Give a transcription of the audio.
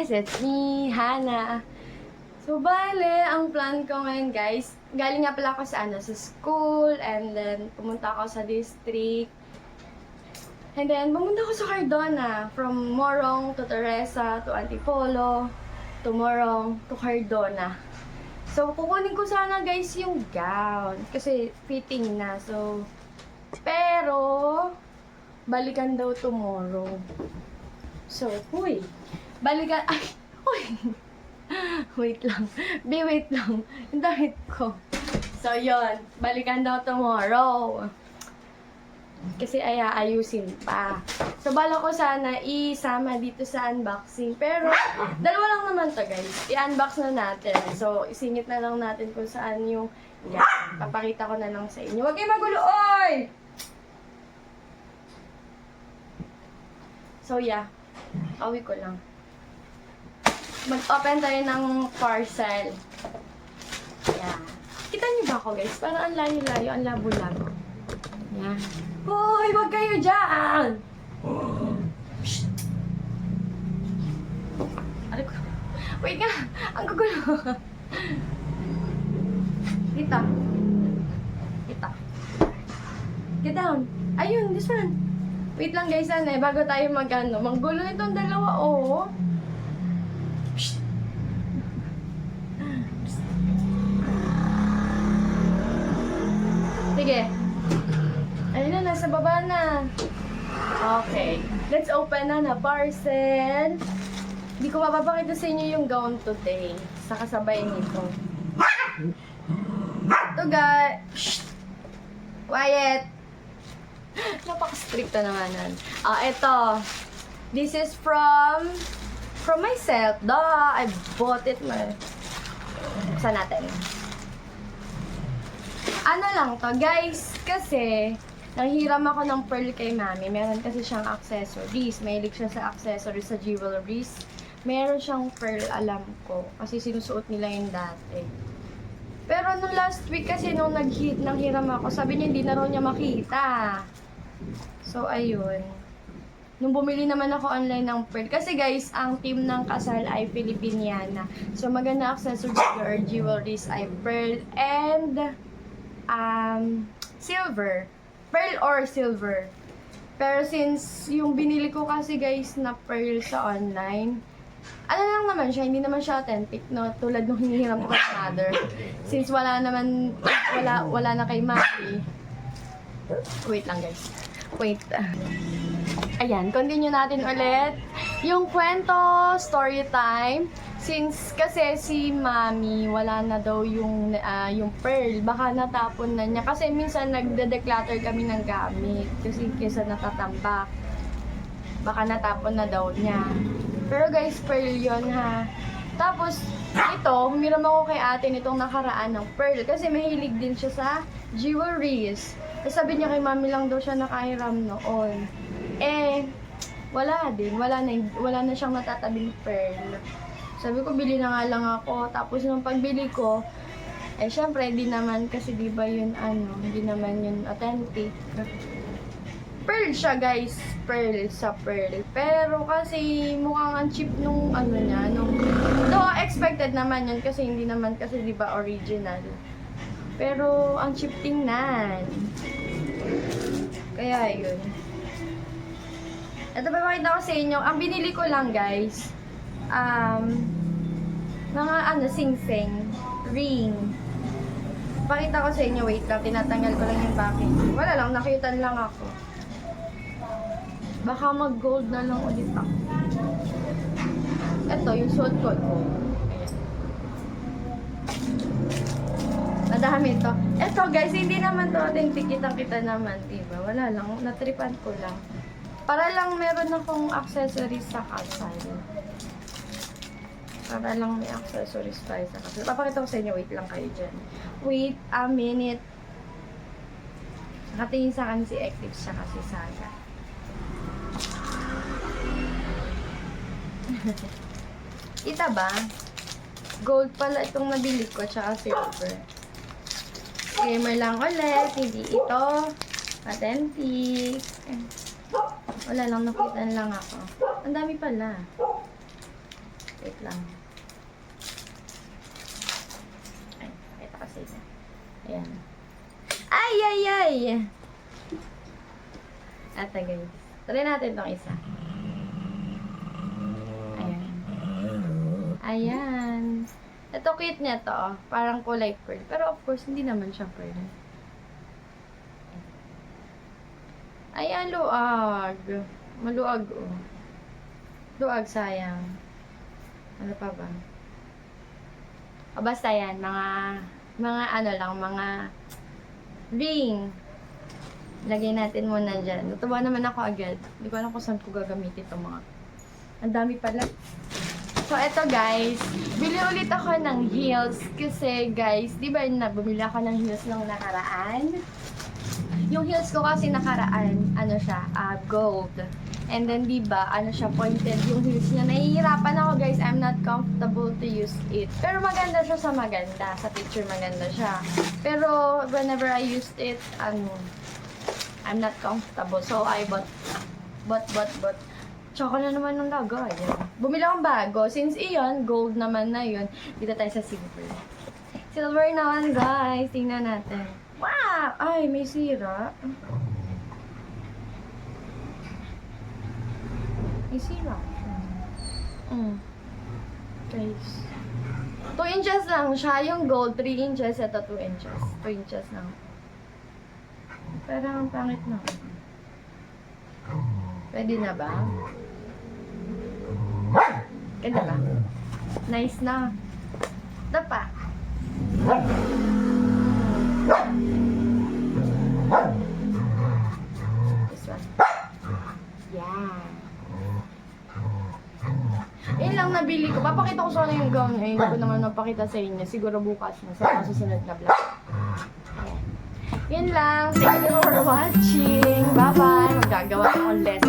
guys, it's me, Hana. So, bale, ang plan ko ngayon guys, galing nga pala ako sa, sa school, and then pumunta ako sa district. And then, pumunta ako sa Cardona, from Morong to Teresa to Antipolo, to Morong to Cardona. So, kukunin ko sana guys yung gown, kasi fitting na, so, pero, balikan daw tomorrow. So, uy, balikan, ay, uy, wait lang, wait lang, yung damit ko. So, yon, balikan daw tomorrow. Kasi ayusin pa. So, bala ko sana isama dito sa unboxing. Pero, dalawa lang naman to guys. I-unbox na natin. So, isingit na lang natin kung saan yung, yan, papakita ko na lang sa inyo. Huwag kayo magulo, oy! So, yeah. Awi ko lang. Mag-open tayo ng parcel. Yeah. Kita niyo ba ako guys? Parang ang layo-layo, ang labo-labo. Yeah. Hoy, wag kayo dyan! Shh! Aray ko. Wait nga! Ang gugulo. Kita. Kita. Get down. Ayun, this one. Wait lang guys, bago tayo manggulo nitong dalawa, oh. Shh! Sige. Ayun na, nasa baba na. Okay. Let's open na parcel. Hindi ko mapapakita sa inyo yung gown today. Sa kasabay nito. Ito guys. Shh! Quiet! Napaka-strict na naman. Ito. This is from myself. I bought it na. Buksan natin. Ano lang to, guys, kasi nanghiram ako ng pearl kay mami. Meron kasi siyang accessories. Mahilig siya sa accessories, sa jewelries. Meron siyang pearl, alam ko. Kasi sinusuot nila yung dati. Pero nung last week kasi nung nanghiram ako, sabi niya hindi na raw niya makita. So, ayun. Nung bumili naman ako online ng pearl. Kasi guys, ang team ng kasal ay Filipiniana. So, maganda accessories or jewelries ay pearl and silver. Pearl or silver. Pero since yung binili ko kasi guys na pearl sa online, ano lang naman siya, hindi naman siya authentic, no? Tulad nung hinihiram ko kay mother. Since wala na kay mami. Wait lang guys. Wait. Ayan, continue natin ulit. Yung kwento, story time. Since kasi si mami, wala na daw yung pearl. Baka natapon na niya. Kasi minsan nagde-declutter kami ng gamit. Kasi kesa natatambak. Baka natapon na daw niya. Pero guys, pearl yun ha. Tapos, ito, humiram ako kay ate nitong nakaraan ng pearl. Kasi mahilig din siya sa jewelries. Sabi niya kay mami lang daw siya nakahiram noon. Wala din. Wala na siyang natatabing pearl. Sabi ko, bili na nga lang ako. Tapos nung pagbili ko, syempre, hindi naman kasi diba yun, hindi naman yun authentic. Pearl siya, guys. Pearl sa pearl. Pero kasi mukhang ang cheap nung niya. Though, expected naman yun kasi hindi naman kasi diba original. Pero, ang cheap tingnan. Kaya, yun. Ito pa pakita ko sa inyo. Ang binili ko lang, guys, mga sing-sing, ring. Pakita ko sa inyo, wait lang, tinatanggal ko lang yung package. Wala lang, nakyutan lang ako. Baka mag-gold na lang ulit ako. Ito, yung suot ko. Ayan. Madami ito. Ito guys, hindi naman to authentic, kitang-kita naman, diba? Wala lang, natripan ko lang. Para lang meron akong accessories sa kasal. Para lang may accessories tayo sa kasal. Papakita ko sa inyo, wait lang kayo dyan. Wait a minute. Nakatingin sa akin si Eclipse siya kasi Saga. Kita ba? Gold pala itong nabili ko, tsaka silver. Gamer lang ulit, hindi ito authentic. Wala lang, nakitan lang ako. Ang dami pala. Wait lang. Ay, ito kasi. Ayan. Ay, ay, ay! Ata guys. Try natin tong isa. Ayan. Ayan. Ito cute niya to. Oh. Parang kulay pearl. Pero of course, hindi naman siya pearl. Ayan, luag. Maluag, oh. Luag, sayang. Ano pa ba? O, basta yan. Mga ano lang, mga ring. Lagay natin muna dyan. Natuwa naman ako agad. Hindi ko alam kung saan ko gagamitin itong mga. Ang dami pala. So, eto guys. Bili ulit ako ng heels. Kasi guys, di ba bumili ako ng heels nung nakaraan? Yung heels ko kasi nakaraan, ano siya, gold. And then, di ba, ano siya, pointed yung heels niya. Nahihirapan ako guys. I'm not comfortable to use it. Pero maganda siya sa maganda. Sa picture maganda siya. Pero, whenever I used it, I'm not comfortable. So, I bought. Tsaka na naman ng lagay. Bumili akong bago. Since iyon, gold naman na yun. Dito tayo sa silver. Silver naman, guys. Tingnan natin. Wow! Ay, may sira. May sira. Guys. 2 inches lang siya. Yung gold, 3 inches. Ito, 2 inches. 2 inches lang. Parang ang pangit na. Pwede na ba? Ganda ba? Nice na. Ito pa. This one. Yeah. Yun lang nabili ko. Papakita ko sana yung gown. Eh, hindi ko naman napakita sa inyo. Siguro bukas na sa susunod na vlog. Ayan. Yun lang. Thank you for watching. Bye-bye. Magagawa akong less